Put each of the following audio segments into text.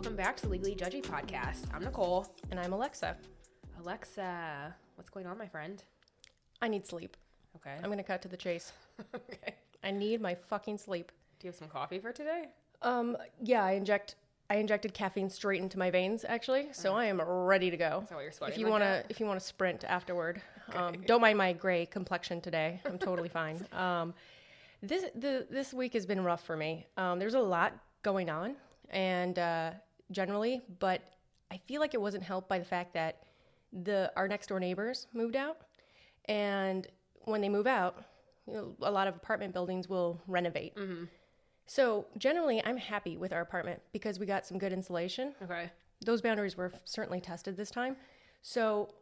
welcome back to the Legally Judgy podcast. I'm Nicole. And I'm Alexa. Alexa, what's going on, my friend? I need sleep. Okay. I'm going to cut to the chase. Okay. I need my fucking sleep. Do you have some coffee for today? Yeah, I injected caffeine straight into my veins, actually, so I am ready to go. Is that why you're sweating If you like want to, that? if you want to sprint afterward, Okay. don't mind my gray complexion today. I'm totally fine. This week has been rough for me. There's a lot going on, and generally, but I feel like it wasn't helped by the fact that our next door neighbors moved out, and when they move out, a lot of apartment buildings will renovate. Mm-hmm. So generally, I'm happy with our apartment because we got some good insulation. Okay. Those boundaries were certainly tested this time. So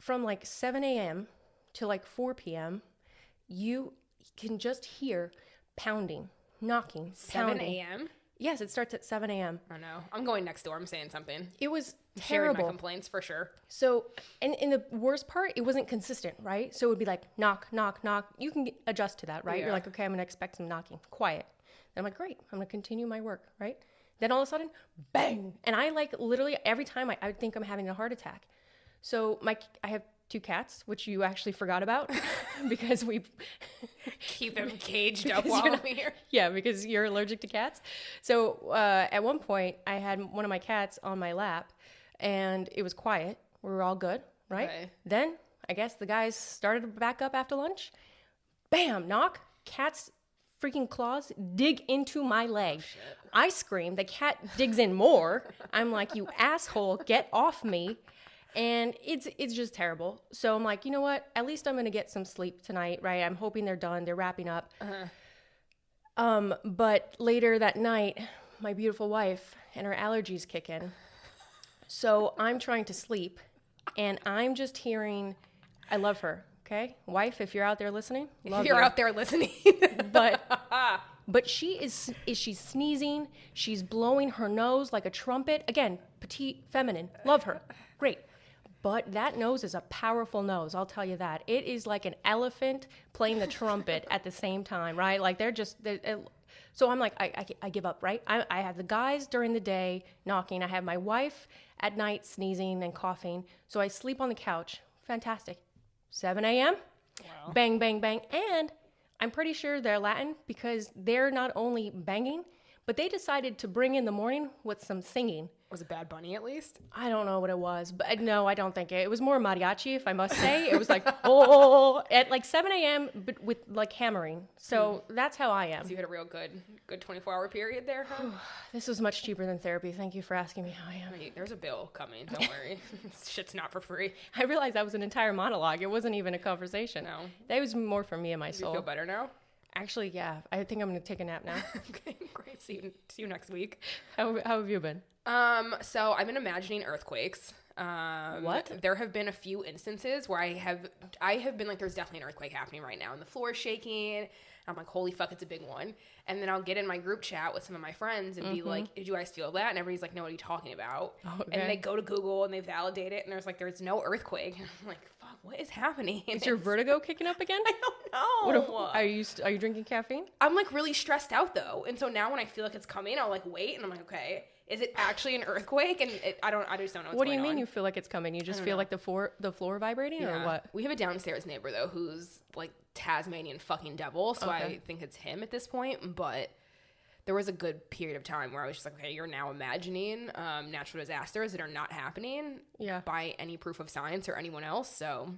from like 7 a.m. to like 4 p.m., you can just hear pounding, knocking, 7 pounding. a.m.? Yes, it starts at 7 a.m. Oh, no. I'm going next door. I'm saying something. It was Sharing my terrible. complaints for sure. So, and in the worst part, it wasn't consistent, right? So it would be like knock, knock, knock. You can adjust to that, right? Yeah. You're like, okay, I'm going to expect some knocking. Quiet. Then I'm like, great. I'm going to continue my work, right? Then all of a sudden, bang. And I like literally every time I think I'm having a heart attack. So I have 2 cats, which you actually forgot about because we Keep them caged up while I'm here. Yeah, because you're allergic to cats. So at one point, I had one of my cats on my lap, and it was quiet. We were all good, right? Okay. Then I guess the guys started back up after lunch. Bam, knock. Cat's freaking claws dig into my leg. I scream. The cat digs in more. I'm like, you asshole, get off me. And it's just terrible. So I'm like, you know what? At least I'm going to get some sleep tonight, right? I'm hoping they're done. They're wrapping up. But later that night, my beautiful wife and her allergies kick in. So I'm trying to sleep, and I'm just hearing, I love her, okay? Wife, if you're out there listening, love If you're you. out there listening. But she's sneezing. She's blowing her nose like a trumpet. Again, petite, feminine. Love her. Great. But that nose is a powerful nose, I'll tell you that. It is like an elephant playing the trumpet at the same time, right? Like so I'm like, I give up, right? I have the guys during the day knocking. I have my wife at night sneezing and coughing. So I sleep on the couch. Fantastic. 7 a.m., Wow. bang, bang, bang. And I'm pretty sure they're Latin because they're not only banging, but they decided to bring in the morning with some singing. Was it Bad Bunny at least? I don't know what it was, but no, I don't think it. It was more mariachi, if I must say. It was like, oh, at like 7 a.m., but with like hammering. So that's how I am. So you had a real good 24-hour period there, huh? This was much cheaper than therapy. Thank you for asking me how I am. Wait, there's a bill coming. Don't worry. This shit's not for free. I realized that was an entire monologue. It wasn't even a conversation. No. That was more for me and my Do you soul. feel better now? Actually, yeah. I think I'm going to take a nap now. Okay, great. See you next week. How have you been? So I've been imagining earthquakes. What? There have been a few instances where I have been like, there's definitely an earthquake happening right now, and the floor is shaking. I'm like, holy fuck, it's a big one. And then I'll get in my group chat with some of my friends and be like, did you guys feel that? And everybody's like, no, what are you talking about? Okay. And they go to Google and they validate it, and there's no earthquake. And I'm like, fuck, what is happening? Is your vertigo kicking up again? I don't know. Are you drinking caffeine? I'm like really stressed out though, and so now when I feel like it's coming, I'll like wait, and I'm like, okay, is it actually an earthquake? And I just don't know. What do you mean you feel like it's coming? You just feel like the floor vibrating, Yeah. or what? We have a downstairs neighbor though who's like Tasmanian fucking devil, so Okay. I think it's him at this point. But there was a good period of time where I was just like, okay, you're now imagining natural disasters that are not happening by any proof of science or anyone else. So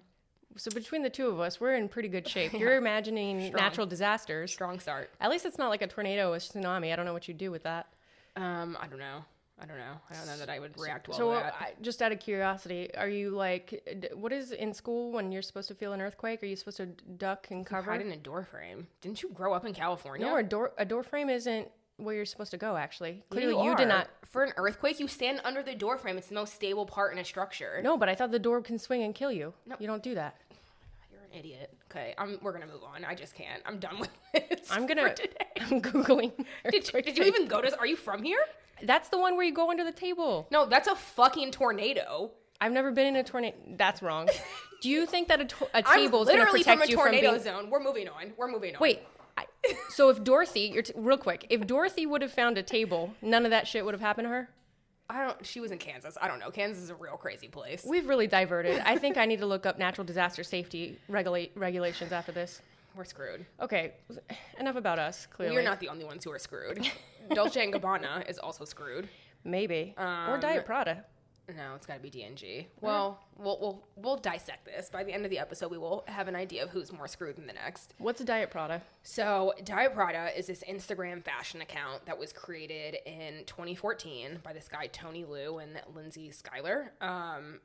between the two of us, we're in pretty good shape. You're imagining natural disasters. strong start. At least it's not like a tornado, a tsunami. I don't know what you'd do with that. I don't know. I don't know that I would react well So to that. just out of curiosity, are you like, what is in school when you're supposed to feel an earthquake? Are you supposed to duck and cover? Hide in a door frame. Didn't you grow up in California? No, a door frame isn't where you're supposed to go, actually. Yeah, Clearly you did are. not. For an earthquake, you stand under the door frame. It's the most stable part in a structure. No, but I thought the door can swing and kill you. No. You don't do that. You're an idiot. Okay, we're gonna move on. I just can't. I'm done with this. I'm for today. Googling. Did you even go to? Are you from here? That's the one where you go under the table. No, that's a fucking tornado. I've never been in a tornado. That's wrong. Do you think that a table is I'm going to literally protect from a you tornado from being... zone. We're moving on. Wait. So if Dorothy, real quick, if Dorothy would have found a table, none of that shit would have happened to her? She was in Kansas. I don't know. Kansas is a real crazy place. We've really diverted. I think I need to look up natural disaster safety regulations after this. We're screwed. Okay, enough about us, clearly. We're not the only ones who are screwed. Dolce & Gabbana is also screwed. Maybe. Or Diet Prada. No, it's got to be D&G. Well, we'll dissect this. By the end of the episode, we will have an idea of who's more screwed than the next. What's a Diet Prada? So Diet Prada is this Instagram fashion account that was created in 2014 by this guy, Tony Liu and Lindsay Schuyler.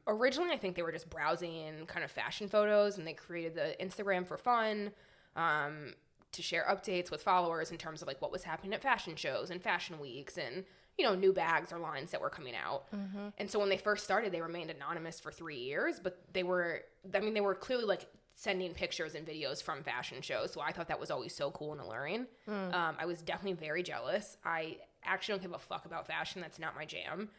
Originally, I think they were just browsing kind of fashion photos, and they created the Instagram for fun, to share updates with followers in terms of like what was happening at fashion shows and fashion weeks and, you know, new bags or lines that were coming out. And so when they first started, they remained anonymous for 3 years, but they were clearly like sending pictures and videos from fashion shows. So I thought that was always so cool and alluring. I was definitely very jealous. I actually don't give a fuck about fashion. That's not my jam.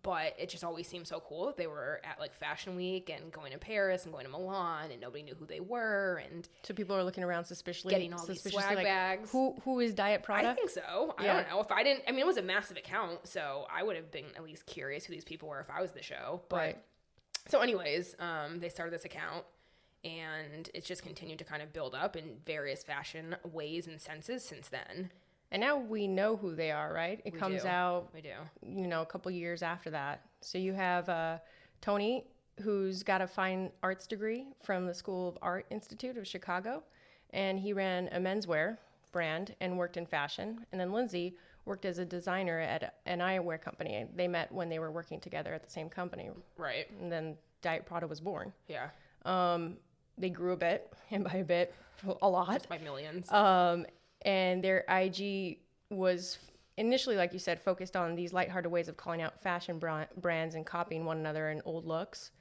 But it just always seemed so cool that they were at like fashion week and going to Paris and going to Milan and nobody knew who they were. And so people are looking around suspiciously. Getting all these swag bags. Who is Diet Prada? I think so. I don't know. It was a massive account, so I would have been at least curious who these people were if I was the show. But right. So anyways, they started this account. And it's just continued to kind of build up in various fashion ways and senses since then. And now we know who they are, right? It comes out, we do. You know, a couple years after that. So you have Tony, who's got a fine arts degree from the School of Art Institute of Chicago. And he ran a menswear brand and worked in fashion. And then Lindsay worked as a designer at an eyewear company. They met when they were working together at the same company. Right. And then Diet Prada was born. Yeah. They grew a bit, and by a bit, a lot. Just by millions. And their IG was initially, like you said, focused on these lighthearted ways of calling out fashion brands and copying one another in old looks.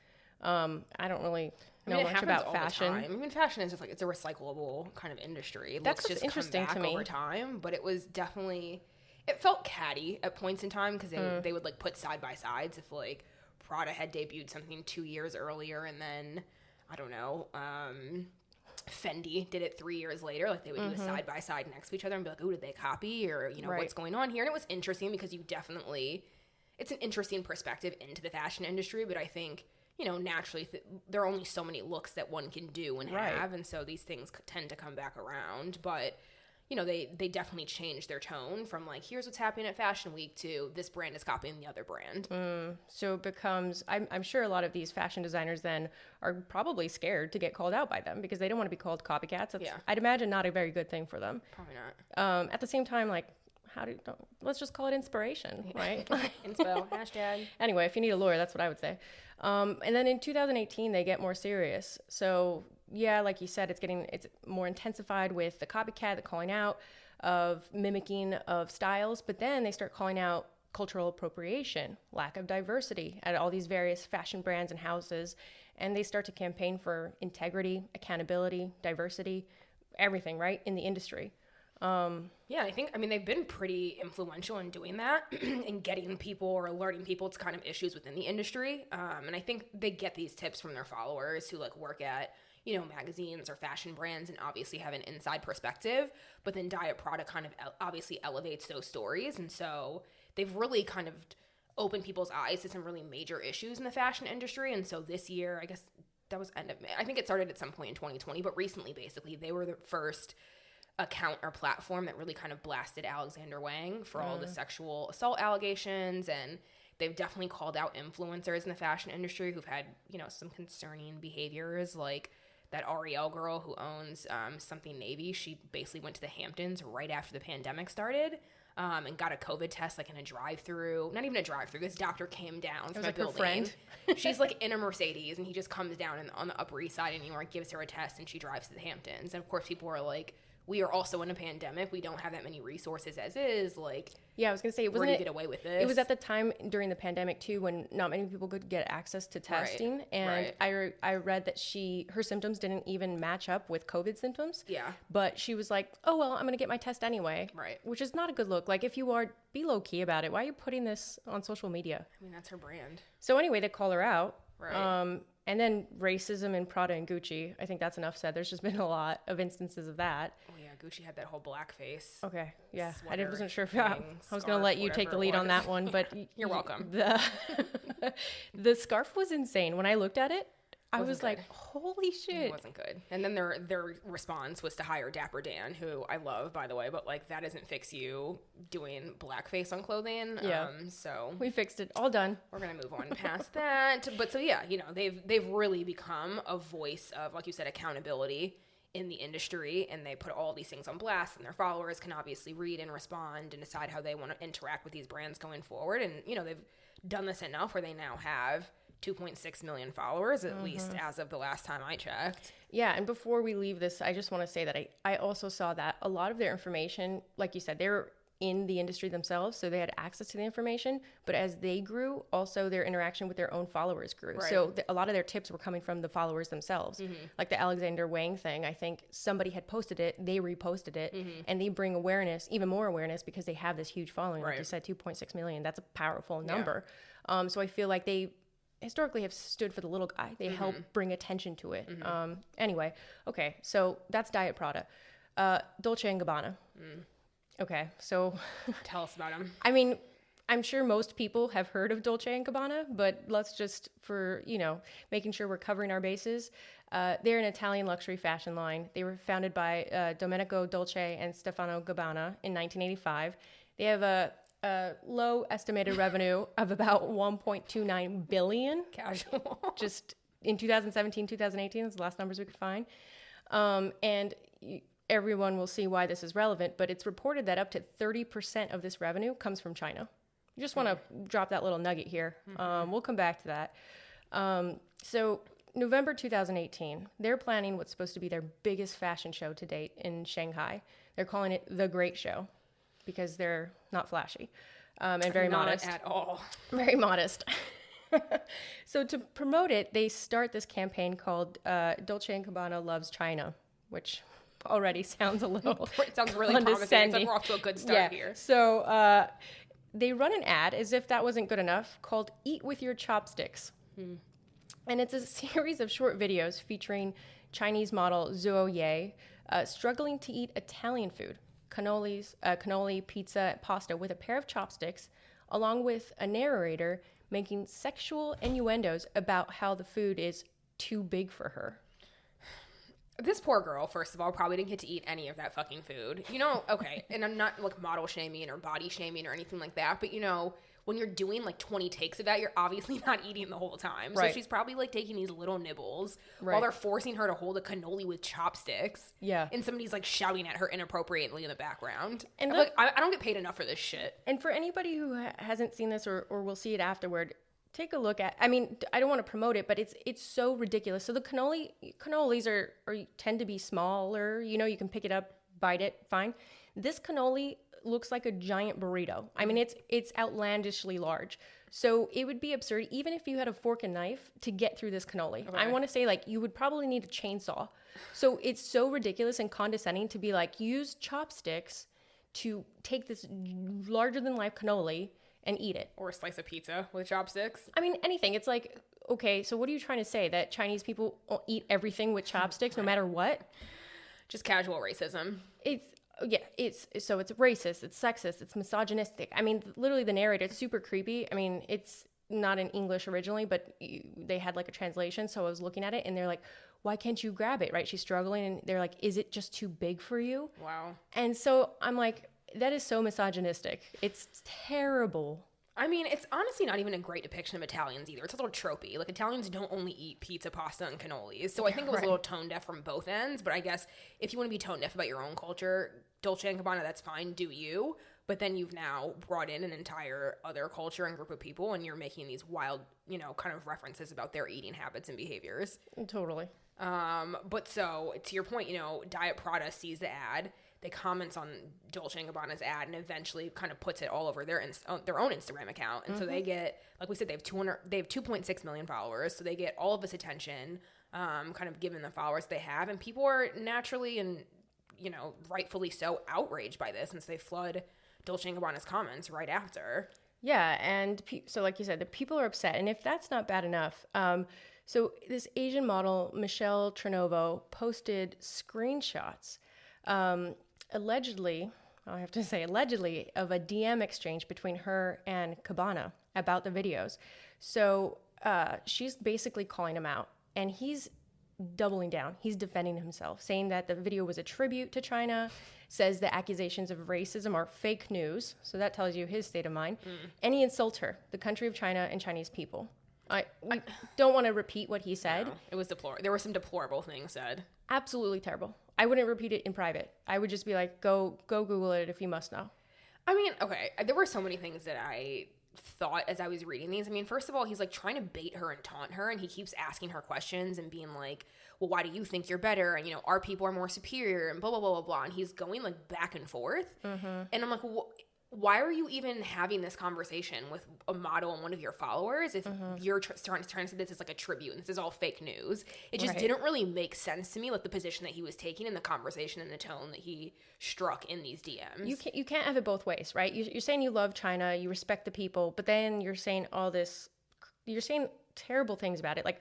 I don't really know much about fashion. I mean, fashion is just like, it's a recyclable kind of industry. That's just interesting come back to me. Over time, but it was definitely, it felt catty at points in time because they would like put side by sides if like Prada had debuted something 2 years earlier and then, I don't know, Fendi did it 3 years later. Like they would do a side by side next to each other and be like, "Oh, did they copy?" Or you know, right. What's going on here? And it was interesting because it's an interesting perspective into the fashion industry. But I think naturally there are only so many looks that one can do and have, and so these things tend to come back around. But they definitely changed their tone from like, here's what's happening at Fashion Week to this brand is copying the other brand. So it becomes, I'm sure a lot of these fashion designers then are probably scared to get called out by them because they don't want to be called copycats. I'd imagine not a very good thing for them. Probably not. At the same time, like, let's just call it inspiration, right? Inspo, hashtag. Anyway, if you need a lawyer, that's what I would say. And then in 2018, they get more serious. So yeah, like you said, it's more intensified with the copycat, the calling out of mimicking of styles, but then they start calling out cultural appropriation, lack of diversity at all these various fashion brands and houses, and they start to campaign for integrity, accountability, diversity, everything, right, in the industry. Yeah, they've been pretty influential in doing that and getting people or alerting people to kind of issues within the industry. And I think they get these tips from their followers who like work at, magazines or fashion brands and obviously have an inside perspective. But then Diet Prada kind of obviously elevates those stories. And so they've really kind of opened people's eyes to some really major issues in the fashion industry. And so this year, I guess that was end of May. I think it started at some point in 2020, but recently, basically, they were the first account or platform that really kind of blasted Alexander Wang for all the sexual assault allegations, and they've definitely called out influencers in the fashion industry who've had some concerning behaviors, like that Ariel girl who owns Something Navy. She basically went to the Hamptons right after the pandemic started and got a COVID test like in a drive-through. Not even a drive-through. This doctor came down from a building. Her friend. She's like in a Mercedes, and he just comes down on the Upper East Side and he gives her a test, and she drives to the Hamptons. And of course, people are like, we are also in a pandemic. We don't have that many resources as is. Like, yeah, I was gonna say, where do you get away with this? It was at the time during the pandemic too, when not many people could get access to testing, and I read that her symptoms didn't even match up with COVID symptoms. Yeah, but she was like, "Oh well, I'm gonna get my test anyway." Right, which is not a good look. Like, if you are, be low key about it. Why are you putting this on social media? I mean, that's her brand. So anyway, they call her out. Right. And then racism in Prada and Gucci. I think that's enough said. There's just been a lot of instances of that. Oh yeah, Gucci had that whole blackface. Okay, yeah. I Sweater wasn't sure if thing, I was going to let you take the lead on that one, but you're welcome. The scarf was insane. When I looked at it, I was good. like, holy shit. It wasn't good. And then their response was to hire Dapper Dan, who I love, by the way, but like that doesn't fix you doing blackface on clothing. Yeah. So we fixed it. All done. We're gonna move on past that. But so yeah, you know, they've really become a voice of, like you said, accountability in the industry, and they put all these things on blast, and their followers can obviously read and respond and decide how they want to interact with these brands going forward. And you know, they've done this enough where they now have 2.6 million followers, at least as of the last time I checked. Yeah, and before we leave this, I just want to say that I also saw that a lot of their information, like you said, they're in the industry themselves, so they had access to the information, but as they grew, also their interaction with their own followers grew. Right. So a lot of their tips were coming from the followers themselves. Like the Alexander Wang thing, I think somebody had posted it, they reposted it, and they bring awareness, even more awareness, because they have this huge following. Like you said, 2.6 million, that's a powerful number. Yeah. So I feel like they historically have stood for the little guy. They help bring attention to it. Anyway, okay, so that's Diet Prada. Dolce & Gabbana. Okay, so tell us about them. I mean, I'm sure most people have heard of Dolce & Gabbana, but let's just, for, you know, making sure we're covering our bases, they're an Italian luxury fashion line. They were founded by Domenico Dolce and Stefano Gabbana in 1985. They have a low estimated revenue of about 1.29 billion. Casual. Just in 2017, 2018, that's the last numbers we could find. And everyone will see why this is relevant, but it's reported that up to 30% of this revenue comes from China. You just want to drop that little nugget here. We'll come back to that. So November 2018, they're planning what's supposed to be their biggest fashion show to date in Shanghai. They're calling it The Great Show because they're not flashy and very modest. Not at all. Very modest. So to promote it, they start this campaign called Dolce & Gabbana Loves China, which already sounds a little it sounds really promising. It's like we're off to a good start here. So they run an ad, as if that wasn't good enough, called Eat With Your Chopsticks. And it's a series of short videos featuring Chinese model Zhuo Ye struggling to eat Italian food, cannoli, pizza, pasta with a pair of chopsticks, along with a narrator making sexual innuendos about how the food is too big for her. This poor girl, first of all, probably didn't get to eat any of that fucking food. You know, okay, and I'm not like model shaming or body shaming or anything like that, but you know, when you're doing like 20 takes of that, you're obviously not eating the whole time. Right. So she's probably like taking these little nibbles while they're forcing her to hold a cannoli with chopsticks. Yeah. And somebody's like shouting at her inappropriately in the background. And like, I don't get paid enough for this shit. And for anybody who hasn't seen this or will see it afterward, take a look at, I mean, I don't want to promote it, but it's so ridiculous. So the cannolis are tend to be smaller, you know, you can pick it up, bite it, fine. This cannoli looks like a giant burrito. I mean, it's outlandishly large. So it would be absurd, even if you had a fork and knife, to get through this cannoli. Okay. I want to say, like, you would probably need a chainsaw. So it's so ridiculous and condescending to be like, use chopsticks to take this larger than life cannoli and eat it. Or a slice of pizza with chopsticks. I mean, anything. It's like, okay, so what are you trying to say? That Chinese people eat everything with chopsticks no matter what? Just casual racism. It's racist, it's sexist, it's misogynistic. I mean, literally the narrator, it's super creepy. I mean, it's not in English originally, but they had like a translation. So I was looking at it and they're like, why can't you grab it, right? She's struggling and they're like, is it just too big for you? Wow. And so I'm like, that is so misogynistic. It's terrible. I mean, it's honestly not even a great depiction of Italians either. It's a little tropey. Like, Italians don't only eat pizza, pasta, and cannolis. So I think it was a little tone deaf from both ends. But I guess if you want to be tone deaf about your own culture, Dolce & Gabbana, that's fine. Do you. But then you've now brought in an entire other culture and group of people, and you're making these wild, you know, kind of references about their eating habits and behaviors. Totally. But so, to your point, you know, Diet Prada sees the ad. They comments on Dolce & Gabbana's ad and eventually kind of puts it all over their own Instagram account. And so they get, like we said, they have 2.6 million followers. So they get all of this attention, kind of given the followers they have. And people are naturally and, you know, rightfully so outraged by this. And so they flood Dolce & Gabbana's comments right after. Yeah. And so like you said, the people are upset. And if that's not bad enough, So this Asian model, Michelle Trenovo, posted screenshots, allegedly, I have to say allegedly, of a DM exchange between her and Gabbana about the videos. So she's basically calling him out, and he's doubling down. He's defending himself, saying that the video was a tribute to China, says the accusations of racism are fake news. So that tells you his state of mind. And he insults her, the country of China and Chinese people. We don't want to repeat what he said. No, it was deplorable. There were some deplorable things said. Absolutely terrible. I wouldn't repeat it in private. I would just be like, go Google it if you must know. I mean, okay, there were so many things that I thought as I was reading these. I mean, first of all, he's like trying to bait her and taunt her, and he keeps asking her questions and being like, well, why do you think you're better? And, you know, our people are more superior and blah, blah, blah, blah, blah. And he's going like back and forth. And I'm like, well, why are you even having this conversation with a model and one of your followers if you're trying to say this is like a tribute and this is all fake news? It just didn't really make sense to me, like the position that he was taking and the conversation and the tone that he struck in these DMs. You can't have it both ways, right? You're saying you love China, you respect the people, but then you're saying all this, you're saying terrible things about it. Like,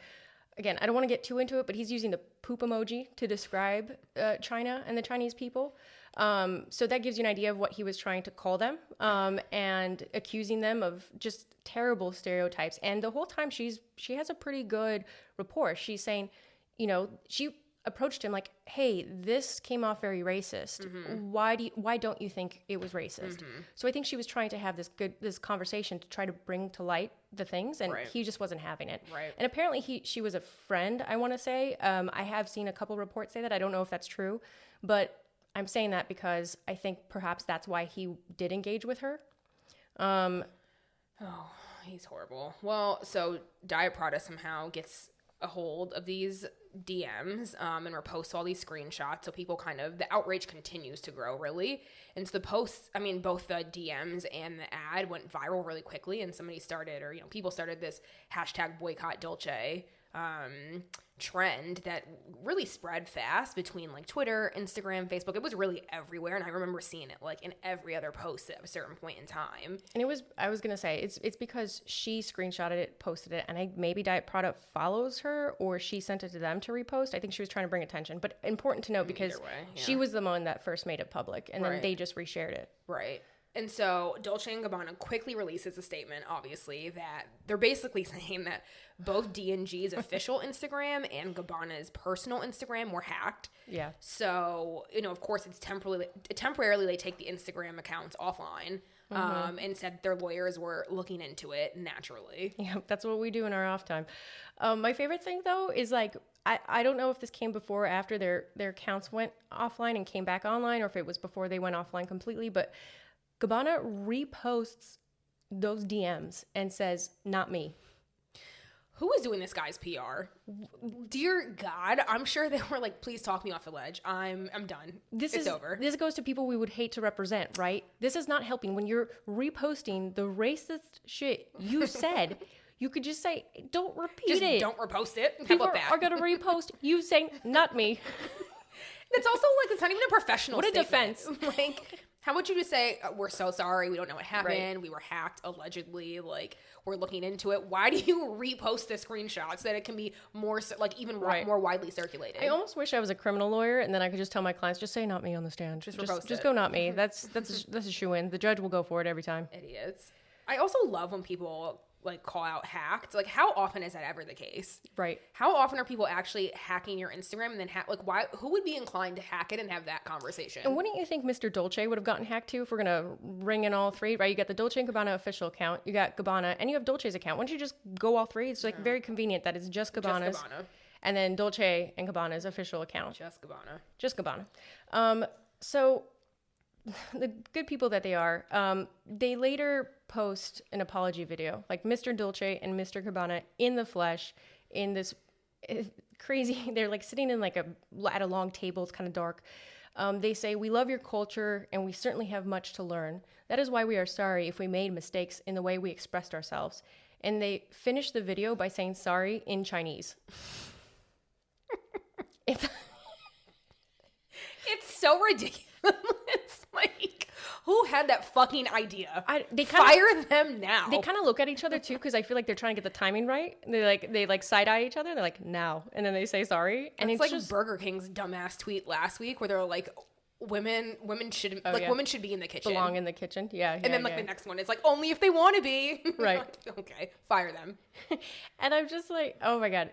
again, I don't want to get too into it, but he's using the poop emoji to describe China and the Chinese people. So that gives you an idea of what he was trying to call them, and accusing them of just terrible stereotypes. And the whole time she has a pretty good rapport. She's saying, you know, she approached him like, hey, this came off very racist. Why don't you think it was racist? So I think she was trying to have this conversation to try to bring to light the things, and he just wasn't having it. And apparently she was a friend, I want to say. I have seen a couple reports say that. I don't know if that's true, but I'm saying that because I think perhaps that's why he did engage with her. Oh, he's horrible. Well, so Diet Prada somehow gets a hold of these DMs and reposts all these screenshots. So people the outrage continues to grow, really. And so the posts, I mean, both the DMs and the ad went viral really quickly. And people started this hashtag boycott Dolce trend that really spread fast between like Twitter, Instagram, Facebook. It was really everywhere, and I remember seeing it like in every other post at a certain point in time. And I was gonna say it's because she screenshotted it, posted it, and maybe Diet Prada follows her, or she sent it to them to repost. I think she was trying to bring attention, but important to note because she was the one that first made it public, and then they just reshared it. Right. And so Dolce & Gabbana quickly releases a statement, obviously, that they're basically saying that both D&G's official Instagram and Gabbana's personal Instagram were hacked. Yeah. So, you know, of course, it's temporarily they take the Instagram accounts offline, and said their lawyers were looking into it naturally. Yeah, that's what we do in our off time. My favorite thing, though, is like, I don't know if this came before or after their accounts went offline and came back online, or if it was before they went offline completely, but Gabbana reposts those DMs and says, not me. Who is doing this guy's PR? Dear God, I'm sure they were like, please talk me off the ledge. I'm done. It's over. This goes to people we would hate to represent, right? This is not helping. When you're reposting the racist shit you said, you could just say, don't repeat it. Don't repost it. How People about that? are going to repost you saying, not me. It's also like, it's not even a professional statement. Defense. Like, how would you just say, we're so sorry, we don't know what happened, we were hacked, allegedly, like, we're looking into it. Why do you repost the screenshots so that it can be more, like, even more widely circulated? I almost wish I was a criminal lawyer, and then I could just tell my clients, just say not me on the stand. Just go not me. That's a shoo-in. The judge will go for it every time. Idiots. I also love when people like call out hacked. Like, how often is that ever the case? Right. How often are people actually hacking your Instagram and then who would be inclined to hack it and have that conversation? And wouldn't you think Mr. Dolce would have gotten hacked too, if we're gonna ring in all three, right? You got the Dolce & Gabbana official account, you got Gabbana, and you have Dolce's account. Why don't you just go all three? It's like very convenient that it's just Gabbana's. And then Dolce & Gabbana's official account. Just Gabbana. So the good people that they are, they later post an apology video, like Mr. Dolce and Mr. Gabbana in the flesh, in this crazy, they're like sitting in like at a long table, it's kind of dark. They say, we love your culture and we certainly have much to learn. That is why we are sorry if we made mistakes in the way we expressed ourselves. And they finish the video by saying sorry in Chinese. It's so ridiculous. It's like, Who had that fucking idea? Fire them now. They kind of look at each other too, because I feel like they're trying to get the timing right. They side eye each other. They're like, now, and then they say sorry. And it's like just Burger King's dumbass tweet last week where they're like, women shouldn't women should be in the kitchen, belong in the kitchen. Yeah. And then the next one is like, only if they want to be. Right. Like, okay, fire them. And I'm just like, oh my god,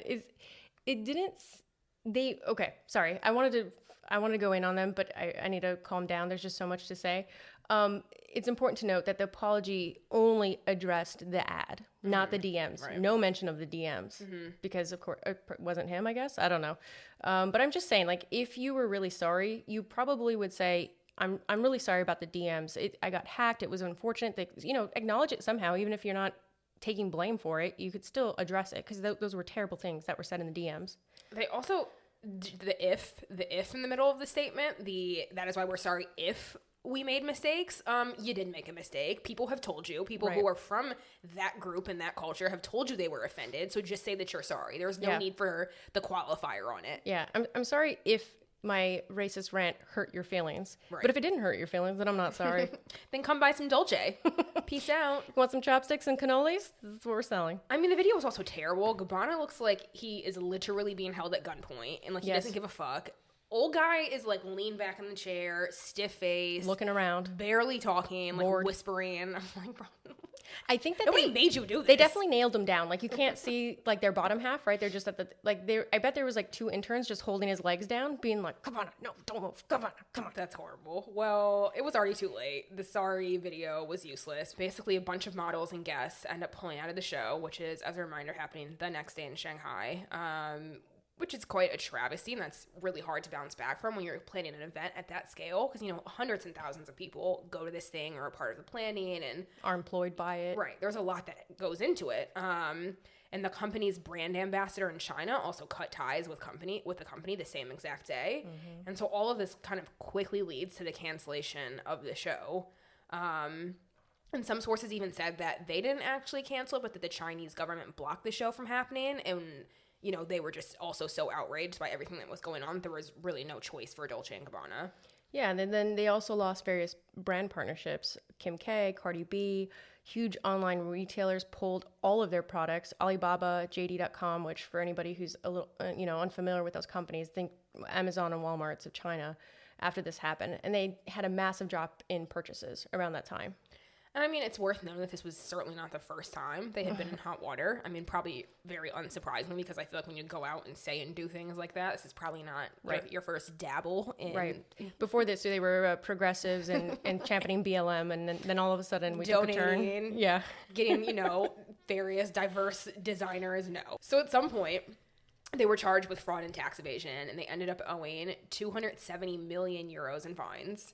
sorry, I wanted to go in on them, but I need to calm down. There's just so much to say. It's important to note that the apology only addressed the ad, not the DMs. Right. No mention of the DMs, because of course it wasn't him, I guess. I don't know. But I'm just saying, like, if you were really sorry, you probably would say, I'm really sorry about the DMs. I got hacked. It was unfortunate. Acknowledge it somehow, even if you're not taking blame for it. You could still address it, because those were terrible things that were said in the DMs. They also, the if in the middle of the statement, that is why we're sorry if we made mistakes. You didn't make a mistake. People have told you. People who are from that group and that culture have told you they were offended. So just say that you're sorry. There's no need for the qualifier on it. Yeah, I'm sorry if my racist rant hurt your feelings. Right. But if it didn't hurt your feelings, then I'm not sorry. Then come buy some Dolce. Peace out. You want some chopsticks and cannolis? That's what we're selling. I mean, the video was also terrible. Gabbana looks like he is literally being held at gunpoint, and like he doesn't give a fuck. Old guy is like leaned back in the chair, stiff face, looking around, barely talking, like whispering. I'm like, bro. I think that nobody made you do this. They definitely nailed him down. Like, you can't see like their bottom half, right? They're just at the I bet there was like 2 interns just holding his legs down, being like, "Come on, no, don't move. Come on." That's horrible. Well, it was already too late. The sorry video was useless. Basically, a bunch of models and guests end up pulling out of the show, which is, as a reminder, happening the next day in Shanghai. Which is quite a travesty, and that's really hard to bounce back from when you're planning an event at that scale, because, hundreds and thousands of people go to this thing or are part of the planning and are employed by it. Right. There's a lot that goes into it. And the company's brand ambassador in China also cut ties with the company the same exact day. Mm-hmm. And so all of this kind of quickly leads to the cancellation of the show. And some sources even said that they didn't actually cancel it, but that the Chinese government blocked the show from happening. And they were just also so outraged by everything that was going on. There was really no choice for Dolce & Gabbana. Yeah, and then they also lost various brand partnerships. Kim K, Cardi B, huge online retailers pulled all of their products. Alibaba, JD.com, which for anybody who's a little, unfamiliar with those companies, think Amazon and Walmart's of China after this happened. And they had a massive drop in purchases around that time. And I mean, it's worth noting that this was certainly not the first time they had been in hot water. I mean, probably very unsurprisingly, because I feel like when you go out and say and do things like that, this is probably not your first dabble in. Right. Before this, they were progressives and championing BLM, and then all of a sudden we took a turn. Yeah. Getting, various diverse designers. No. So at some point, they were charged with fraud and tax evasion, and they ended up owing 270 million euros in fines.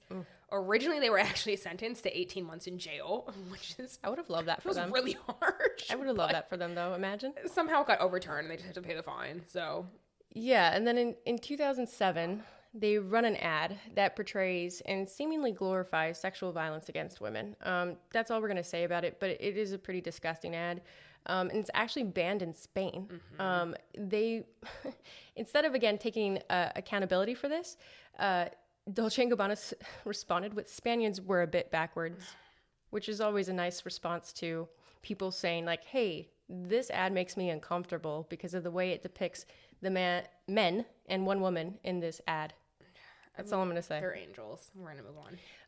Originally, they were actually sentenced to 18 months in jail, which is... I would have loved that for them. It was really harsh. I would have loved that for them, though. Imagine. Somehow it got overturned, and they just had to pay the fine, so... Yeah, and then in 2007, they run an ad that portrays and seemingly glorifies sexual violence against women. That's all we're going to say about it, but it is a pretty disgusting ad. And it's actually banned in Spain. Mm-hmm. They, instead of, again, taking accountability for this... Dolce & Gabbana responded with, "Spaniards were a bit backwards," which is always a nice response to people saying, like, hey, this ad makes me uncomfortable because of the way it depicts the men and one woman in this ad. That's all I'm going to say. They're angels. We're going to move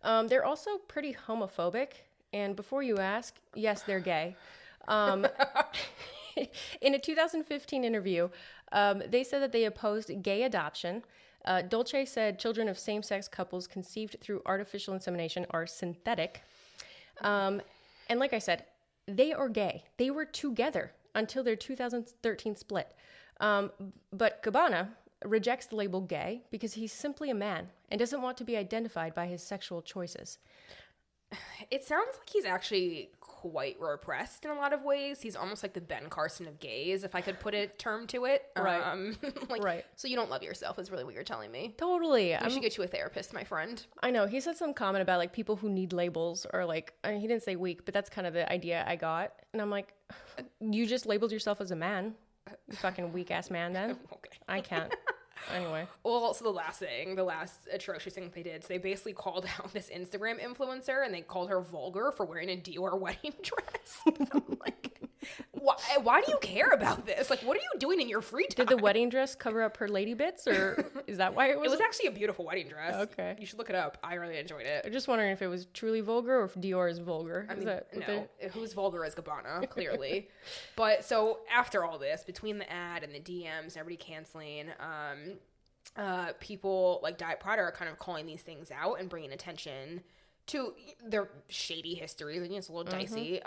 on. They're also pretty homophobic. And before you ask, yes, they're gay. In a 2015 interview, they said that they opposed gay adoption. Dolce said children of same-sex couples conceived through artificial insemination are synthetic. And like I said, they are gay. They were together until their 2013 split. But Gabbana rejects the label gay because he's simply a man and doesn't want to be identified by his sexual choices. It sounds like he's actually quite repressed in a lot of ways. He's almost like the Ben Carson of gays, if I could put a term to it. Right. Right. So you don't love yourself is really what you're telling me. Totally. We should get you a therapist, my friend. I know. He said some comment about like people who need labels or like, I mean, he didn't say weak, but that's kind of the idea I got. And I'm like, you just labeled yourself as a man. You fucking weak ass man then. Okay. I can't. Anyway. Well, so the last atrocious thing they did, so they basically called out this Instagram influencer and they called her vulgar for wearing a Dior wedding dress. I'm like, why do you care about this? Like, what are you doing in your free time? Did the wedding dress cover up her lady bits, or is that why it was? It was actually a beautiful wedding dress. Okay. You should look it up. I really enjoyed it. I'm just wondering if it was truly vulgar or if Dior is vulgar. I mean, no. Who's vulgar is Gabbana, clearly. But so after all this, between the ad and the DMs, everybody canceling, people like Diet Prada are kind of calling these things out and bringing attention to their shady history. It's a little dicey.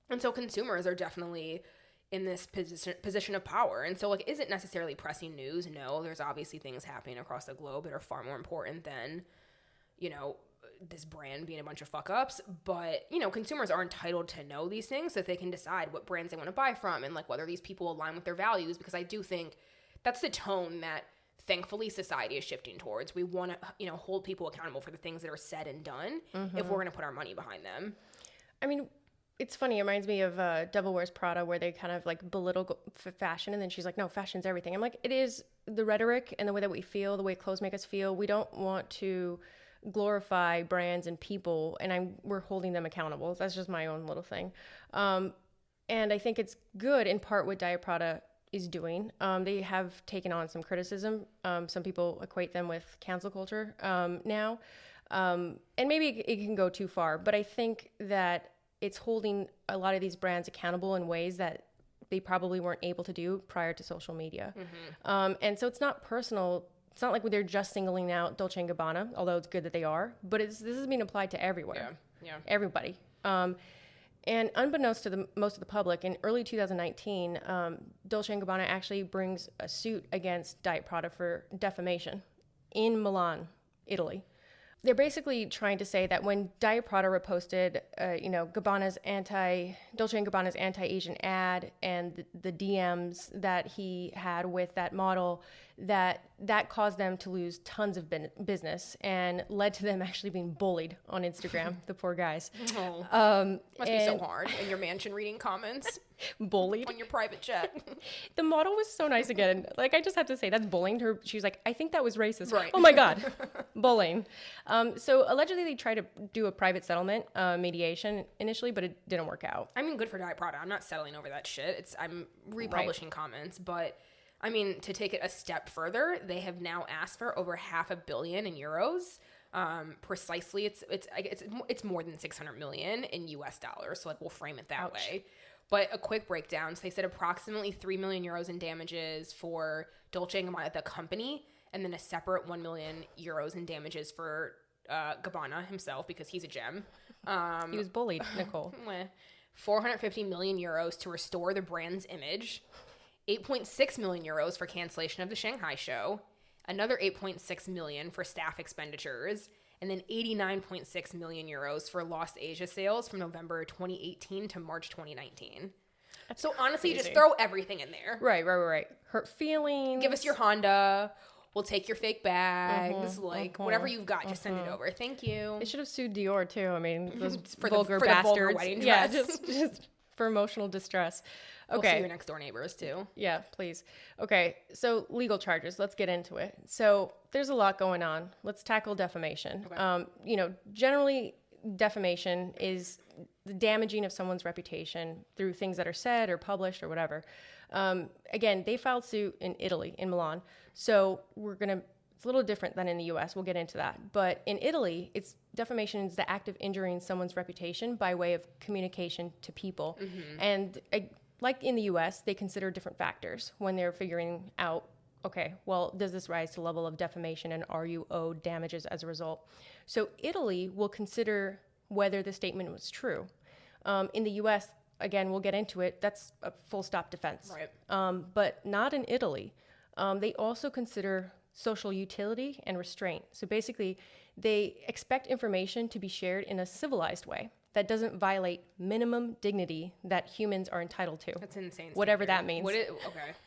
And so consumers are definitely in this position of power. And so, like, is it necessarily pressing news? No, there's obviously things happening across the globe that are far more important than, you know, this brand being a bunch of fuck-ups. But, you know, consumers are entitled to know these things so that they can decide what brands they want to buy from and, like, whether these people align with their values. Because I do think that's the tone that, thankfully, society is shifting towards. We want to, you know, hold people accountable for the things that are said and done if we're going to put our money behind them. I mean, it's funny. It reminds me of Devil Wears Prada, where they kind of like belittle fashion, and then she's like, "No, fashion's everything." I'm like, it is the rhetoric and the way that we feel, the way clothes make us feel. We don't want to glorify brands and people, and we're holding them accountable. That's just my own little thing. And I think it's good in part what Diet Prada is doing. They have taken on some criticism. Some people equate them with cancel culture now, and maybe it can go too far. But I think that it's holding a lot of these brands accountable in ways that they probably weren't able to do prior to social media. And so it's not personal. It's not like they're just singling out Dolce & Gabbana, although it's good that they are. But this is being applied to everywhere. Yeah. Everybody. And unbeknownst to most of the public, in early 2019, Dolce & Gabbana actually brings a suit against Diet Prada for defamation in Milan, Italy. They're basically trying to say that when Diet Prada reposted, Dolce & Gabbana's anti-Asian ad and the DMs that he had with that model, that caused them to lose tons of business and led to them actually being bullied on Instagram. The poor guys. Must be so hard in your mansion reading comments. Bullied on your private jet. The model was so nice again. Like, I just have to say, that's bullying her. She was like, I think that was racist. Right. Oh my God. Bullying. So allegedly they tried to do a private settlement mediation initially, but it didn't work out. I mean, good for Diet Prada. I'm not settling over that shit. I'm republishing comments, but I mean, to take it a step further, they have now asked for over €500 million in euros. Precisely, it's more than 600 million in US dollars. So like, we'll frame it that way. But a quick breakdown. So they said approximately 3 million euros in damages for Dolce & Gabbana, the company, and then a separate 1 million euros in damages for Gabbana himself, because he's a gem. He was bullied, Nicole. 450 million euros to restore the brand's image. 8.6 million euros for cancellation of the Shanghai show. Another 8.6 million for staff expenditures. And then 89.6 million euros for lost Asia sales from November 2018 to March 2019. That's so honestly, crazy. Just throw everything in there. Right. Hurt feelings. Give us your Honda. We'll take your fake bags. Whatever you've got, just send it over. Thank you. They should have sued Dior too. I mean, those for vulgar the bastards. Vulgar wedding dress. Yeah, just for emotional distress. Okay. We'll see your next door neighbors too. Yeah, please. Okay, so legal charges. Let's get into it. So there's a lot going on. Let's tackle defamation. Okay. Generally, defamation is the damaging of someone's reputation through things that are said or published or whatever. Again, they filed suit in Italy, in Milan. So it's a little different than in the U.S. We'll get into that. But in Italy, defamation is the act of injuring someone's reputation by way of communication to people. And like in the U.S., they consider different factors when they're figuring out, okay, well, does this rise to the level of defamation, and are you owed damages as a result? So Italy will consider whether the statement was true. In the U.S., again, we'll get into it, that's a full stop defense. Right. But not in Italy. They also consider social utility and restraint. So basically, they expect information to be shared in a civilized way. that doesn't violate minimum dignity that humans are entitled to. That's insane. Whatever that means. Okay,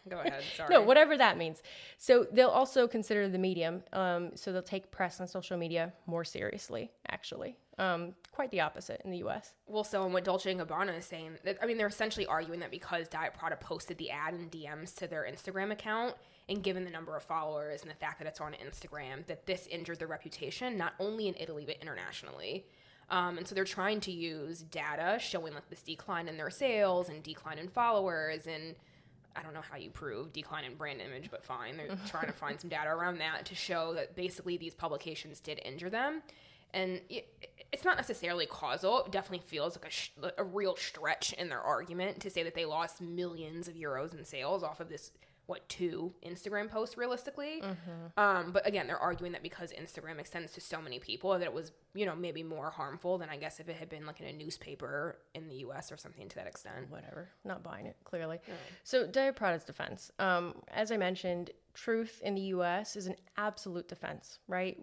go ahead. Sorry. No, whatever that means. So they'll also consider the medium. So they'll take press and social media more seriously, actually. Quite the opposite in the U.S. Well, so what Dolce & Gabbana is saying, they're essentially arguing that because Diet Prada posted the ad in DMs to their Instagram account, and given the number of followers and the fact that it's on Instagram, that this injured their reputation, not only in Italy, but internationally. And so they're trying to use data showing like this decline in their sales and decline in followers, and I don't know how you prove decline in brand image, but fine. They're trying to find some data around that to show that basically these publications did injure them. And it's not necessarily causal. It definitely feels like a real stretch in their argument to say that they lost millions of euros in sales off of this, 2 Instagram posts realistically. But again, they're arguing that because Instagram extends to so many people that it was, maybe more harmful than I guess if it had been like in a newspaper in the US or something to that extent. Whatever. Not buying it, clearly. So Diet Prada's defense. As I mentioned, truth in the US is an absolute defense, right?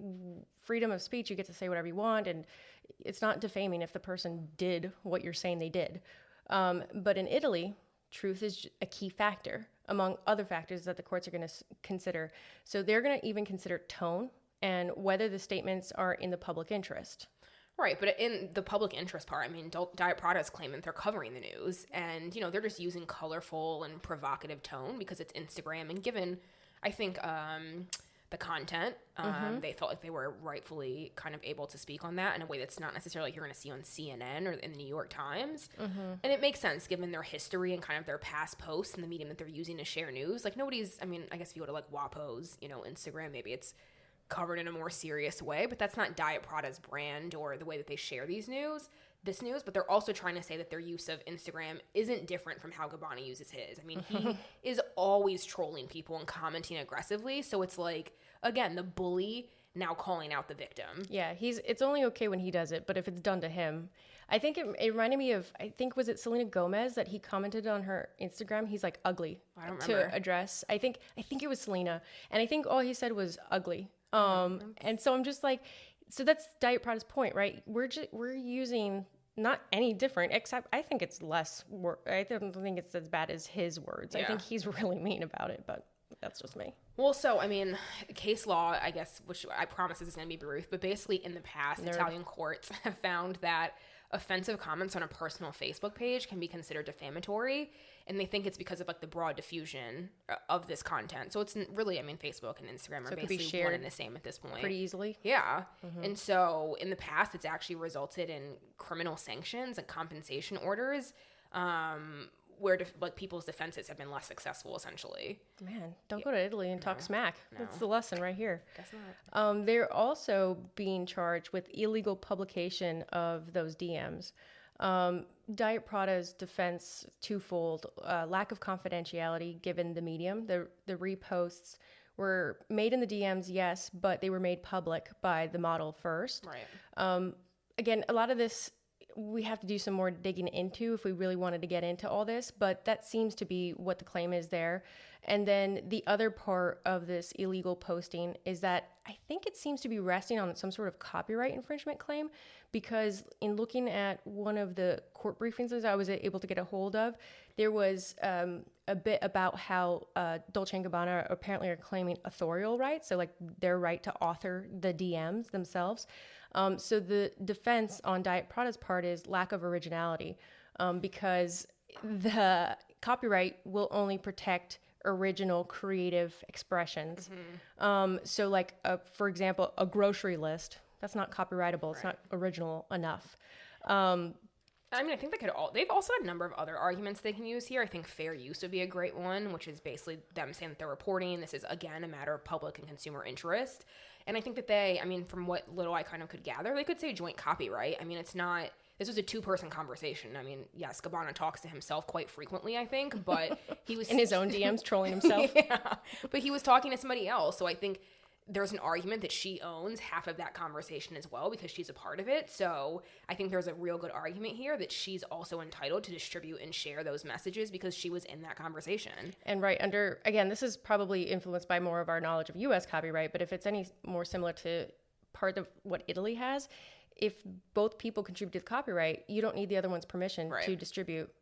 Freedom of speech, you get to say whatever you want, and it's not defaming if the person did what you're saying they did. But in Italy, truth is a key factor among other factors that the courts are going to consider. So they're going to even consider tone and whether the statements are in the public interest. Right, but in the public interest part, Diet Prada is claiming they're covering the news, and, they're just using colorful and provocative tone because it's Instagram, and given, I think, the content, they felt like they were rightfully kind of able to speak on that in a way that's not necessarily like you're going to see on CNN or in the New York Times. And it makes sense given their history and kind of their past posts and the medium that they're using to share news. Like I guess if you go to like WAPO's, Instagram, maybe it's covered in a more serious way, but that's not Diet Prada's brand or the way that they share this news, but they're also trying to say that their use of Instagram isn't different from how Gabbana uses his. He is always trolling people and commenting aggressively, so it's like, again, the bully now calling out the victim. Yeah, it's only okay when he does it, but if it's done to him, I think it reminded me of, was it Selena Gomez that he commented on her Instagram? He's like ugly. I don't remember. To address. I think it was Selena, and I think all he said was ugly. And so I'm just like, so that's Diet Prada's point, right? We're using not any different, except I think it's less. I don't think it's as bad as his words. Yeah. I think he's really mean about it, but that's just me. Well, so, case law, I guess, which I promise is going to be brief, but basically in the past, Italian courts have found that offensive comments on a personal Facebook page can be considered defamatory, and they think it's because of like the broad diffusion of this content. So it's really, Facebook and Instagram are basically one and the same at this point. Pretty easily. Yeah. And so in the past, it's actually resulted in criminal sanctions and compensation orders, where people's defenses have been less successful, essentially. Man, don't go to Italy and talk smack. No. That's the lesson right here. Guess not. They're also being charged with illegal publication of those DMs. Diet Prada's defense twofold: lack of confidentiality given the medium. The reposts were made in the DMs, yes, but they were made public by the model first. Right. Again, a lot of this we have to do some more digging into if we really wanted to get into all this, but that seems to be what the claim is there. And then the other part of this illegal posting is that I think it seems to be resting on some sort of copyright infringement claim, because in looking at one of the court briefings that I was able to get a hold of, there was a bit about how Dolce & Gabbana apparently are claiming authorial rights, so like their right to author the DMs themselves. So the defense on Diet Prada's part is lack of originality, because the copyright will only protect original creative expressions. So like, for example, a grocery list, that's not copyrightable. It's not original enough. I think they've also had a number of other arguments they can use here. I think fair use would be a great one, which is basically them saying that they're reporting. This is, again, a matter of public and consumer interest. And I think that from what little I kind of could gather, they could say joint copyright. This was a two-person conversation. Yes, Gabbana talks to himself quite frequently, I think, but he was... in his own DMs, trolling himself. Yeah, but he was talking to somebody else, so I think there's an argument that she owns half of that conversation as well because she's a part of it. So I think there's a real good argument here that she's also entitled to distribute and share those messages because she was in that conversation. And again, this is probably influenced by more of our knowledge of U.S. copyright, but if it's any more similar to part of what Italy has, if both people contribute to the copyright, you don't need the other one's permission Right. to distribute.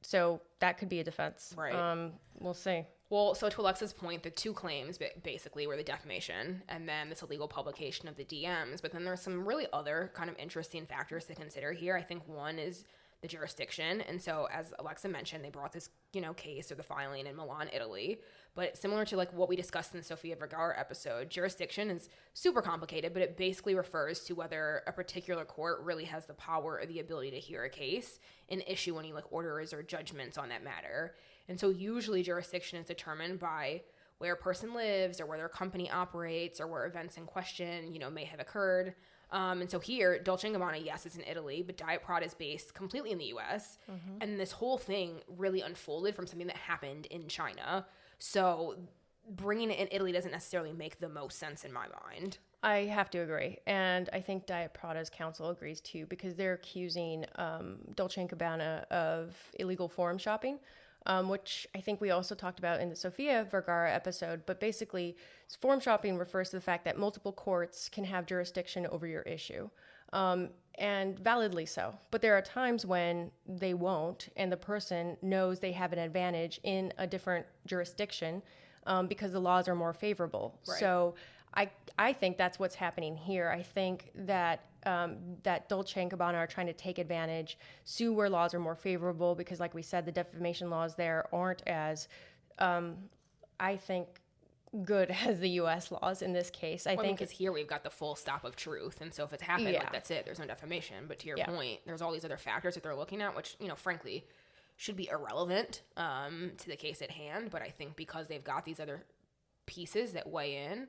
So that could be a defense. Right. We'll see. Well, so to Alexa's point, the two claims basically were the defamation and then this illegal publication of the DMs. But then there's some really other kind of interesting factors to consider here. I think one is the jurisdiction. And so as Alexa mentioned, they brought this, case or the filing in Milan, Italy. But similar to like what we discussed in the Sofia Vergara episode, jurisdiction is super complicated, but it basically refers to whether a particular court really has the power or the ability to hear a case and issue any like orders or judgments on that matter. And so usually jurisdiction is determined by where a person lives or where their company operates or where events in question, may have occurred. And so here, Dolce & Gabbana, yes, is in Italy, but Diet Prada is based completely in the U.S. Mm-hmm. And this whole thing really unfolded from something that happened in China. So bringing it in Italy doesn't necessarily make the most sense in my mind. I have to agree. And I think Diet Prada's counsel agrees too, because they're accusing Dolce & Gabbana of illegal forum shopping, which I think we also talked about in the Sofia Vergara episode. But basically, forum shopping refers to the fact that multiple courts can have jurisdiction over your issue, and validly so. But there are times when they won't, and the person knows they have an advantage in a different jurisdiction because the laws are more favorable. Right. So I think that's what's happening here. I think that that Dolce & Gabbana are trying to take advantage, sue where laws are more favorable, because like we said, the defamation laws there aren't as, I think, good as the U.S. laws in this case. I think because here we've got the full stop of truth, and so if it's happened, like that's it. There's no defamation. But to your point, there's all these other factors that they're looking at, which frankly, should be irrelevant to the case at hand. But I think because they've got these other pieces that weigh in,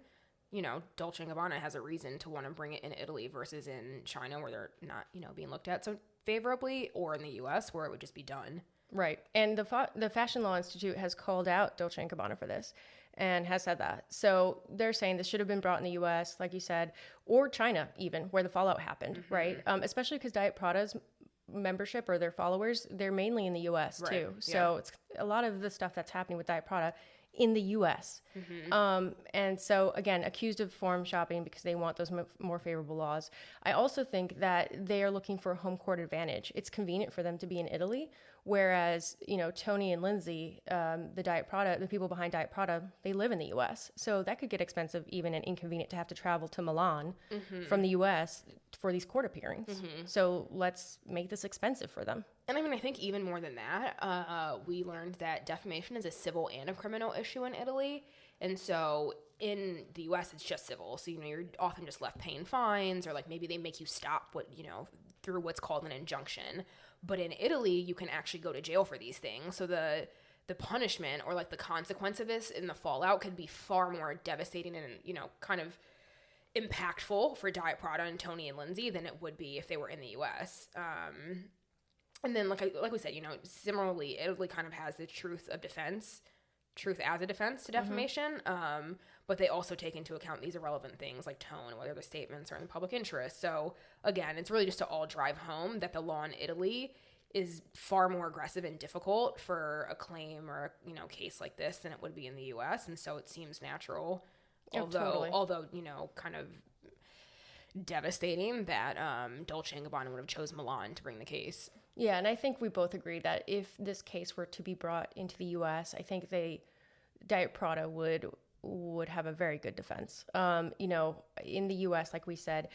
Dolce & Gabbana has a reason to want to bring it in Italy versus in China, where they're not, being looked at so favorably, or in the U.S. where it would just be done. Right. And the Fashion Law Institute has called out Dolce & Gabbana for this and has said that. So they're saying this should have been brought in the U.S., like you said, or China even, where the fallout happened, mm-hmm. right? Especially because Diet Prada's membership or their followers, they're mainly in the U.S. too. Yeah. So it's a lot of the stuff that's happening with Diet Prada in the U.S. Mm-hmm. And so, again, accused of forum shopping because they want those more favorable laws. I also think that they are looking for a home court advantage. It's convenient for them to be in Italy, whereas, Tony and Lindsay, the people behind Diet Prada, they live in the U.S. So that could get expensive even and inconvenient to have to travel to Milan mm-hmm. from the U.S. for these court appearances. Mm-hmm. So let's make this expensive for them. And I think even more than that, we learned that defamation is a civil and a criminal issue in Italy. And so in the U.S., it's just civil. So, you're often just left paying fines, or like maybe they make you stop through what's called an injunction. But in Italy, you can actually go to jail for these things. So the punishment or like the consequence of this and the fallout could be far more devastating and, kind of impactful for Diet Prada and Tony and Lindsay than it would be if they were in the U.S. And then, like we said, similarly, Italy kind of has the truth as a defense to defamation, mm-hmm. But they also take into account these irrelevant things like tone, whether the statements are in the public interest. So, again, it's really just to all drive home that the law in Italy is far more aggressive and difficult for a claim or a case like this than it would be in the U.S., and so it seems natural, although kind of devastating that Dolce & Gabbana would have chosen Milan to bring the case. Yeah, and I think we both agree that if this case were to be brought into the U.S., I think Diet Prada would have a very good defense. In the U.S., like we said,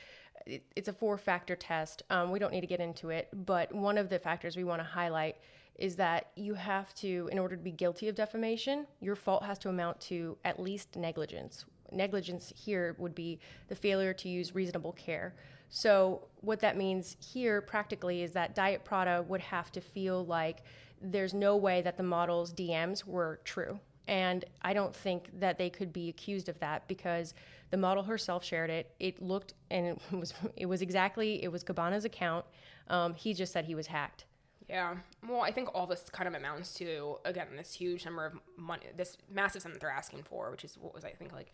it's a 4-factor test. We don't need to get into it, but one of the factors we want to highlight is that you have to, in order to be guilty of defamation, your fault has to amount to at least negligence. Negligence here would be the failure to use reasonable care. So what that means here practically is that Diet Prada would have to feel like there's no way that the model's DMs were true. And I don't think that they could be accused of that because the model herself shared it. It looked, and it was Gabbana's account. He just said he was hacked. Yeah. Well, I think all this kind of amounts to, again, this huge number of money, this massive sum that they're asking for, which is what was, I think, like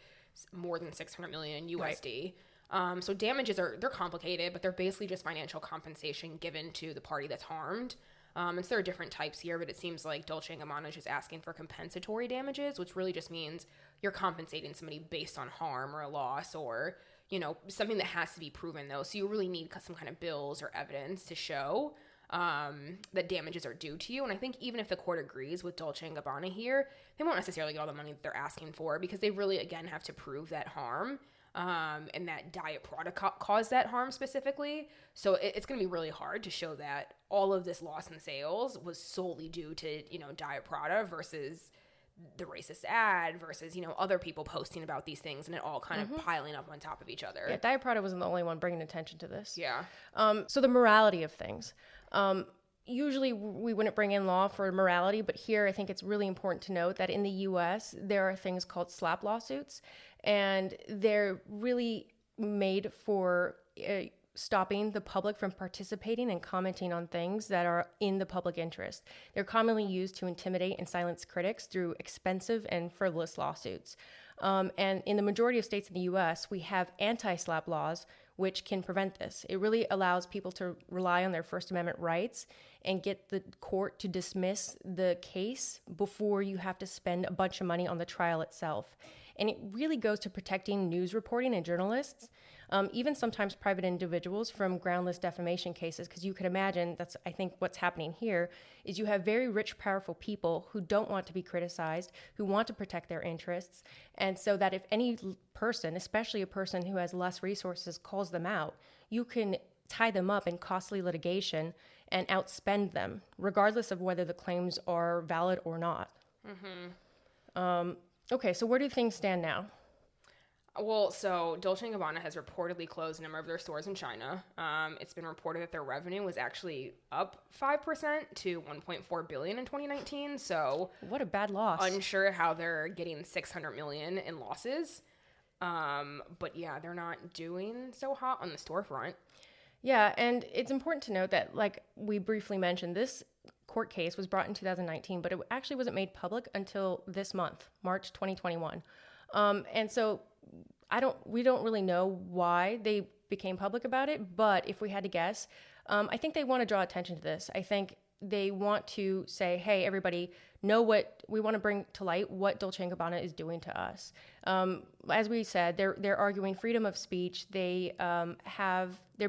more than 600 million USD. Right. So damages they're complicated, but they're basically just financial compensation given to the party that's harmed. And so there are different types here, but it seems like Dolce & Gabbana is just asking for compensatory damages, which really just means you're compensating somebody based on harm or a loss or, something that has to be proven though. So you really need some kind of bills or evidence to show that damages are due to you. And I think even if the court agrees with Dolce & Gabbana here, they won't necessarily get all the money that they're asking for, because they really, again, have to prove that harm and that Diet Prada caused that harm specifically. So it's going to be really hard to show that all of this loss in sales was solely due to, Diet Prada versus the racist ad versus, other people posting about these things, and it all kind of piling up on top of each other. Yeah, Diet Prada wasn't the only one bringing attention to this. Yeah. So the morality of things. Usually we wouldn't bring in law for morality, but here I think it's really important to note that in the U.S. there are things called slap lawsuits, and they're really made for stopping the public from participating and commenting on things that are in the public interest. They're commonly used to intimidate and silence critics through expensive and frivolous lawsuits. And in the majority of states in the U.S., we have anti-slap laws which can prevent this. It really allows people to rely on their First Amendment rights and get the court to dismiss the case before you have to spend a bunch of money on the trial itself. And it really goes to protecting news reporting and journalists, even sometimes private individuals, from groundless defamation cases. Because you could imagine, that's, I think, what's happening here, is you have very rich, powerful people who don't want to be criticized, who want to protect their interests. And so that if any person, especially a person who has less resources, calls them out, you can tie them up in costly litigation and outspend them, regardless of whether the claims are valid or not. Okay, so where do things stand now? Well, so Dolce & Gabbana has reportedly closed a number of their stores in China. It's been reported that their revenue was actually up 5% to $1.4 billion in 2019. So what a bad loss. Unsure how they're getting $600 million in losses. But yeah, they're not doing so hot on the storefront. Yeah, and it's important to note that, like we briefly mentioned, this court case was brought in 2019, but it actually wasn't made public until this month, March 2021. And so we don't really know why they became public about it, but if we had to guess, I think they want to draw attention to this. I think they want to say, hey, everybody, know what we want to bring to light, what Dolce & Gabbana is doing to us. As we said, they're arguing freedom of speech. They're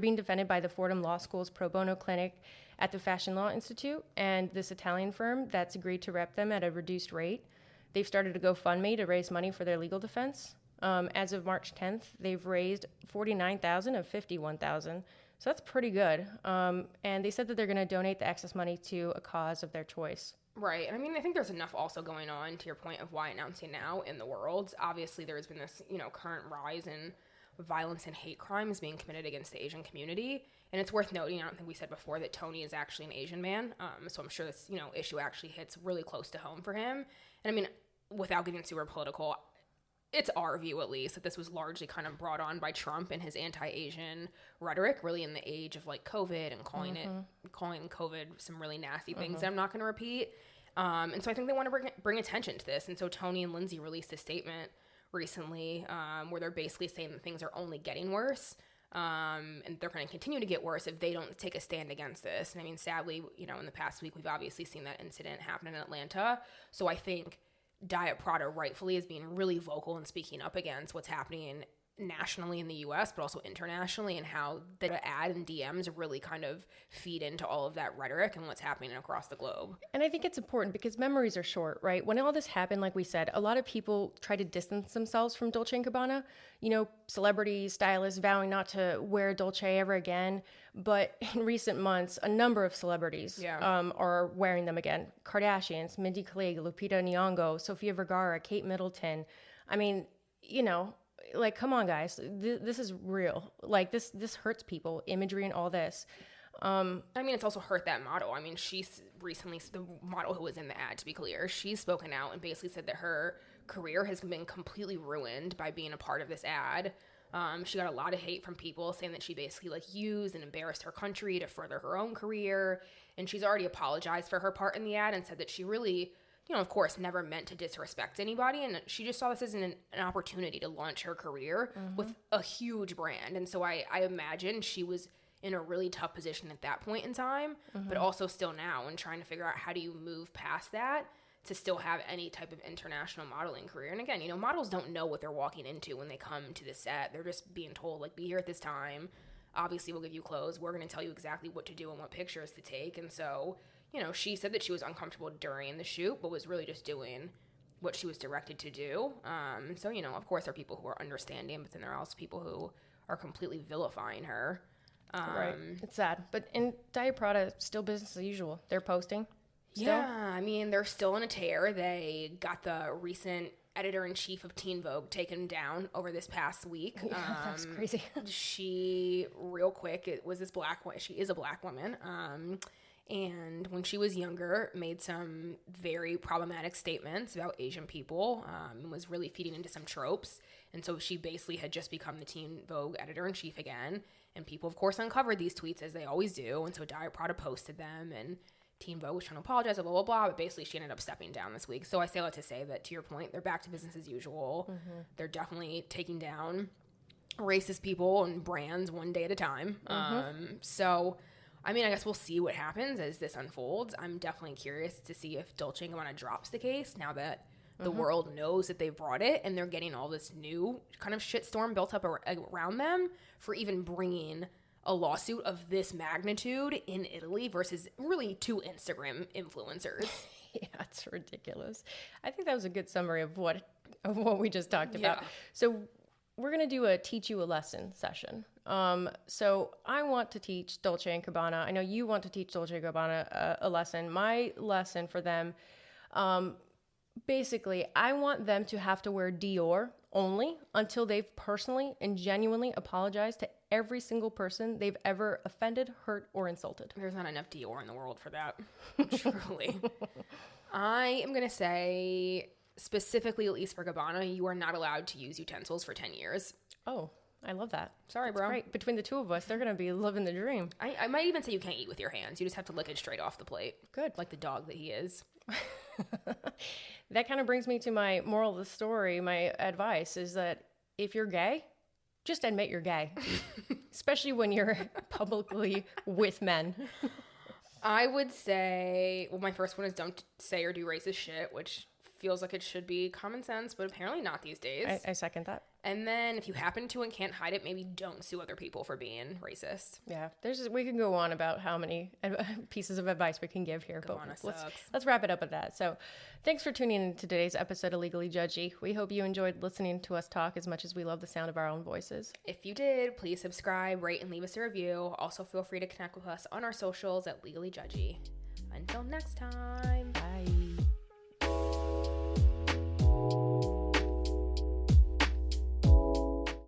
being defended by the Fordham Law School's pro bono clinic at the Fashion Law Institute and this Italian firm that's agreed to rep them at a reduced rate. They've started a GoFundMe to raise money for their legal defense. As of March 10th, they've raised $49,000 of $51,000. So that's pretty good. And they said that they're going to donate the excess money to a cause of their choice. Right. And I mean, I think there's enough also going on, to your point, of why announcing now in the world. Obviously, there's been this, current rise in violence and hate crimes being committed against the Asian community. And it's worth noting, I don't think we said before, that Tony is actually an Asian man. So I'm sure this, issue actually hits really close to home for him. And I mean, without getting super political, it's our view, at least, that this was largely kind of brought on by Trump and his anti-Asian rhetoric, really in the age of like COVID and calling COVID some really nasty things that I'm not going to repeat. And so I think they want to bring attention to this. And so Tony and Lindsay released a statement recently where they're basically saying that things are only getting worse. And they're going to continue to get worse if they don't take a stand against this. And I mean, sadly, in the past week, we've obviously seen that incident happen in Atlanta. So I think Diet Prada rightfully is being really vocal and speaking up against what's happening nationally in the U.S., but also internationally, and how the ad and DMs really kind of feed into all of that rhetoric and what's happening across the globe. And I think it's important because memories are short, right? When all this happened, like we said, a lot of people try to distance themselves from Dolce & Gabbana, celebrities, stylists vowing not to wear Dolce ever again. But in recent months, a number of celebrities are wearing them again. Kardashians, Mindy Kaling, Lupita Nyong'o, Sofia Vergara, Kate Middleton. I mean, like, come on, guys. This is real. Like, this hurts people, imagery and all this. I mean, it's also hurt that model. I mean, she's recently, the model who was in the ad, to be clear, she's spoken out and basically said that her career has been completely ruined by being a part of this ad. She got a lot of hate from people saying that she basically used and embarrassed her country to further her own career. And she's already apologized for her part in the ad and said that she really, of course, never meant to disrespect anybody. And she just saw this as an opportunity to launch her career with a huge brand. And so I imagine she was in a really tough position at that point in time, but also still now, and trying to figure out how do you move past that to still have any type of international modeling career. And again, you know, models don't know what they're walking into when they come to the set. They're just being told, like, be here at this time. Obviously, we'll give you clothes. We're going to tell you exactly what to do and what pictures to take. And so, you know, she said that she was uncomfortable during the shoot, but was really just doing what she was directed to do. So, you know, of course, there are people who are understanding, but then there are also people who are completely vilifying her. Right. It's sad. But in Diet Prada, still business as usual. They're posting. Still? Yeah, I mean, they're still in a tear. They got the recent editor-in-chief of Teen Vogue taken down over this past week. Yeah, that's crazy. She, real quick, it was this she is a black woman, and when she was younger, made some very problematic statements about Asian people, and was really feeding into some tropes. And so she basically had just become the Teen Vogue editor-in-chief again. And people, of course, uncovered these tweets as they always do. And so Diet Prada posted them, and Teen Vogue was trying to apologize, blah, blah, blah. But basically, she ended up stepping down this week. So I say that to say that, to your point, they're back to business as usual. Mm-hmm. They're definitely taking down racist people and brands one day at a time. Mm-hmm. So, I mean, I guess we'll see what happens as this unfolds. I'm definitely curious to see if Dolce Gabbana drops the case now that the world knows that they've brought it, and they're getting all this new kind of shitstorm built up around them for even bringing a lawsuit of this magnitude in Italy versus really 2 Instagram influencers. Yeah, it's ridiculous. I think that was a good summary of what we just talked about. Yeah. So we're going to do a teach you a lesson session. So I want to teach Dolce & Gabbana. I know you want to teach Dolce & Gabbana a lesson. My lesson for them, basically, I want them to have to wear Dior only until they've personally and genuinely apologized to every single person they've ever offended, hurt, or insulted. There's not enough Dior in the world for that, truly. I am going to say, specifically, at least for Gabbana, you are not allowed to use utensils for 10 years. Oh, I love that. Sorry, bro. Right. Between the two of us, they're going to be living the dream. I might even say you can't eat with your hands. You just have to lick it straight off the plate. Good. Like the dog that he is. That kind of brings me to my moral of the story. My advice is that if you're gay, just admit you're gay, especially when you're publicly with men. I would say, well, my first one is don't say or do racist shit, which feels like it should be common sense, but apparently not these days. I second that. And then if you happen to and can't hide it, maybe don't sue other people for being racist. Yeah, we can go on about how many pieces of advice we can give here, but let's wrap it up with that. So thanks for tuning in to today's episode of Legally Judgy. We hope you enjoyed listening to us talk as much as we love the sound of our own voices. If you did, please subscribe, rate, and leave us a review. Also, feel free to connect with us on our socials at Legally Judgy. Until next time.